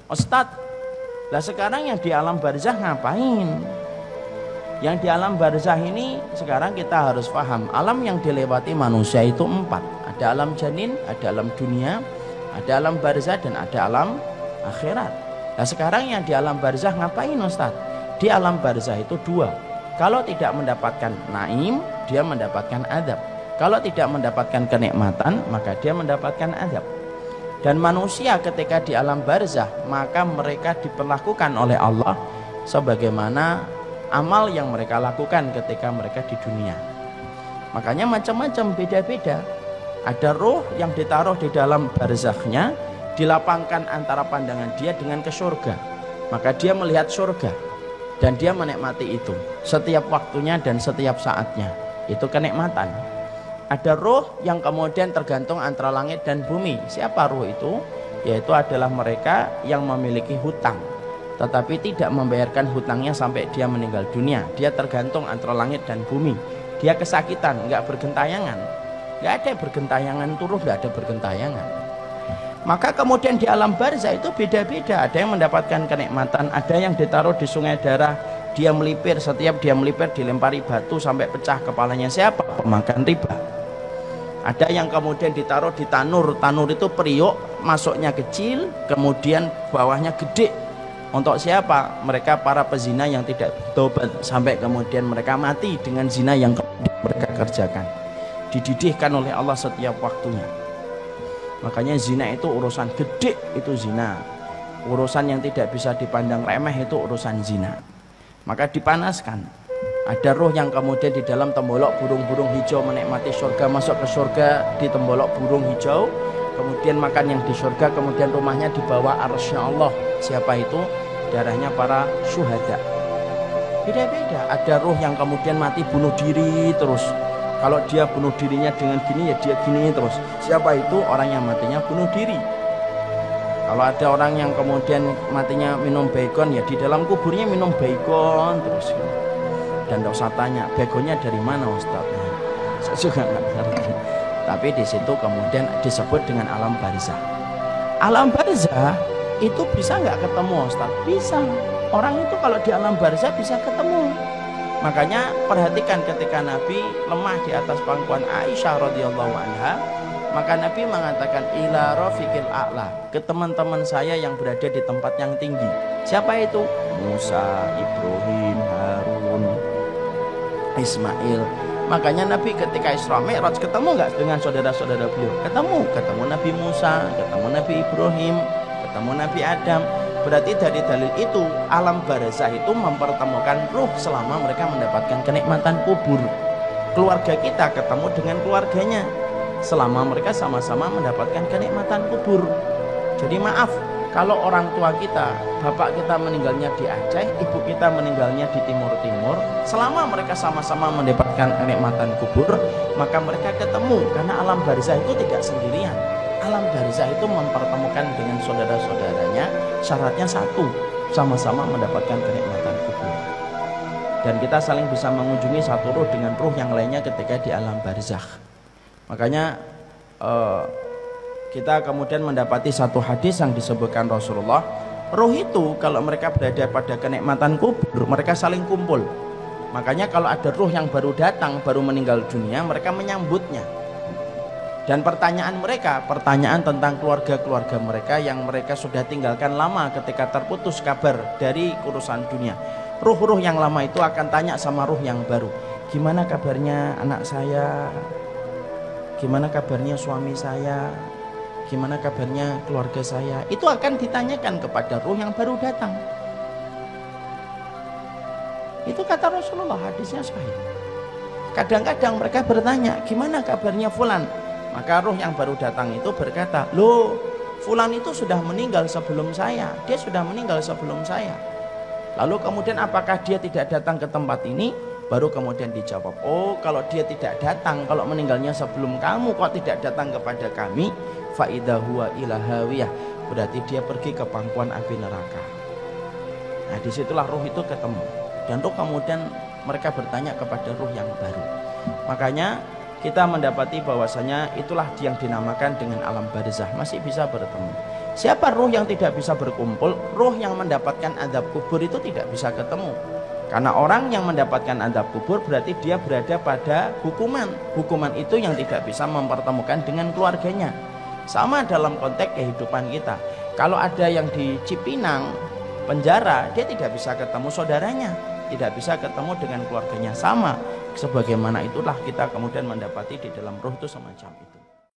Ustadz, lah sekarang yang di alam barzah ngapain? Yang di alam barzah ini sekarang kita harus paham, alam yang dilewati manusia itu 4. Ada alam janin, ada alam dunia, ada alam barzah, dan ada alam akhirat. Nah sekarang yang di alam barzah ngapain Ustaz? Di alam barzah itu 2. Kalau tidak mendapatkan naim, dia mendapatkan adab. Kalau tidak mendapatkan kenikmatan, maka dia mendapatkan adab. Dan manusia ketika di alam barzah, maka mereka diperlakukan oleh Allah sebagaimana amal yang mereka lakukan ketika mereka di dunia. Makanya macam-macam, beda-beda. Ada roh yang ditaruh di dalam barzakhnya, dilapangkan antara pandangan dia dengan ke surga. Maka dia melihat surga dan dia menikmati itu setiap waktunya dan setiap saatnya. Itu kenikmatan. Ada roh yang kemudian tergantung antara langit dan bumi. Siapa roh itu? Yaitu adalah mereka yang memiliki hutang, tetapi tidak membayarkan hutangnya sampai dia meninggal dunia. Dia tergantung antara langit dan bumi. Dia kesakitan, nggak bergentayangan. Nggak ada bergentayangan turun, nggak ada bergentayangan. Maka kemudian di alam barzah itu beda-beda. Ada yang mendapatkan kenikmatan, ada yang ditaruh di sungai darah, dia melipir, setiap dia melipir dilempari batu sampai pecah kepalanya. Siapa? Pemakan riba. Ada yang kemudian ditaruh di tanur. Tanur itu periuk, masuknya kecil, kemudian bawahnya gede. Untuk siapa? Mereka para pezina yang tidak bertobat sampai kemudian mereka mati dengan zina yang mereka kerjakan. Dididihkan oleh Allah setiap waktunya. Makanya zina itu urusan gede, itu zina. Urusan yang tidak bisa dipandang remeh itu urusan zina. Maka dipanaskan. Ada roh yang kemudian di dalam tembolok burung-burung hijau menikmati surga, masuk ke surga di tembolok burung hijau. Kemudian makan yang di surga, kemudian rumahnya di bawah arsy Allah. Siapa itu? Darahnya para syuhada. Beda-beda. Ada ruh yang kemudian mati bunuh diri terus. Kalau dia bunuh dirinya dengan gini, ya dia gini terus. Siapa itu? Orang yang matinya bunuh diri. Kalau ada orang yang kemudian matinya minum baygon, ya di dalam kuburnya minum baygon terus. Dan tidak usah tanya, baygonnya dari mana Ustaz? Saya juga nggak ngerti. Tapi di situ kemudian disebut dengan alam barzah. Alam barzah itu bisa nggak ketemu Ustaz? Bisa. Orang itu kalau di alam barzah bisa ketemu. Makanya perhatikan ketika Nabi lemah di atas pangkuan Aisyah radhiyallahu anha, maka Nabi mengatakan ila rafiqil a'la, ke teman-teman saya yang berada di tempat yang tinggi. Siapa itu? Musa, Ibrahim, Harun, Ismail. Makanya Nabi ketika Isra Mi'raj ketemu nggak dengan saudara-saudara beliau? Ketemu Nabi Musa, ketemu Nabi Ibrahim, ketemu Nabi Adam. Berarti dari dalil itu alam barzah itu mempertemukan ruh selama mereka mendapatkan kenikmatan kubur. Keluarga kita ketemu dengan keluarganya selama mereka sama-sama mendapatkan kenikmatan kubur. Jadi maaf, kalau orang tua kita, bapak kita meninggalnya di Aceh, ibu kita meninggalnya di timur-timur, selama mereka sama-sama mendapatkan kenikmatan kubur, maka mereka ketemu. Karena alam barzah itu tidak sendirian. Alam barzah itu mempertemukan dengan saudara-saudaranya. Syaratnya satu, sama-sama mendapatkan kenikmatan kubur. Dan kita saling bisa mengunjungi satu ruh dengan ruh yang lainnya ketika di alam barzakh. Makanya kita kemudian mendapati satu hadis yang disebutkan Rasulullah, roh itu kalau mereka berada pada kenikmatan kubur, mereka saling kumpul. Makanya kalau ada roh yang baru datang, baru meninggal dunia, mereka menyambutnya. Dan pertanyaan mereka, pertanyaan tentang keluarga-keluarga mereka yang mereka sudah tinggalkan lama ketika terputus kabar dari urusan dunia. Ruh-ruh yang lama itu akan tanya sama ruh yang baru, gimana kabarnya anak saya, gimana kabarnya suami saya, gimana kabarnya keluarga saya. Itu akan ditanyakan kepada ruh yang baru datang. Itu kata Rasulullah, hadisnya sahih. Kadang-kadang mereka bertanya, gimana kabarnya fulan? Maka ruh yang baru datang itu berkata, loh, fulan itu sudah meninggal sebelum saya. Dia sudah meninggal sebelum saya. Lalu kemudian apakah dia tidak datang ke tempat ini? Baru kemudian dijawab, oh kalau dia tidak datang, kalau meninggalnya sebelum kamu kok tidak datang kepada kami, faidah huwa ilahawiyah, berarti dia pergi ke pangkuan api neraka. Nah disitulah ruh itu ketemu. Dan ruh kemudian mereka bertanya kepada ruh yang baru. Makanya kita mendapati bahwasanya itulah yang dinamakan dengan alam barzah, masih bisa bertemu. Siapa ruh yang tidak bisa berkumpul? Ruh yang mendapatkan azab kubur itu tidak bisa ketemu. Karena orang yang mendapatkan azab kubur berarti dia berada pada hukuman. Hukuman itu yang tidak bisa mempertemukan dengan keluarganya. Sama dalam konteks kehidupan kita. Kalau ada yang di Cipinang penjara, dia tidak bisa ketemu saudaranya, tidak bisa ketemu dengan keluarganya. Sama sebagaimana itulah kita kemudian mendapati di dalam ruh itu semacam itu.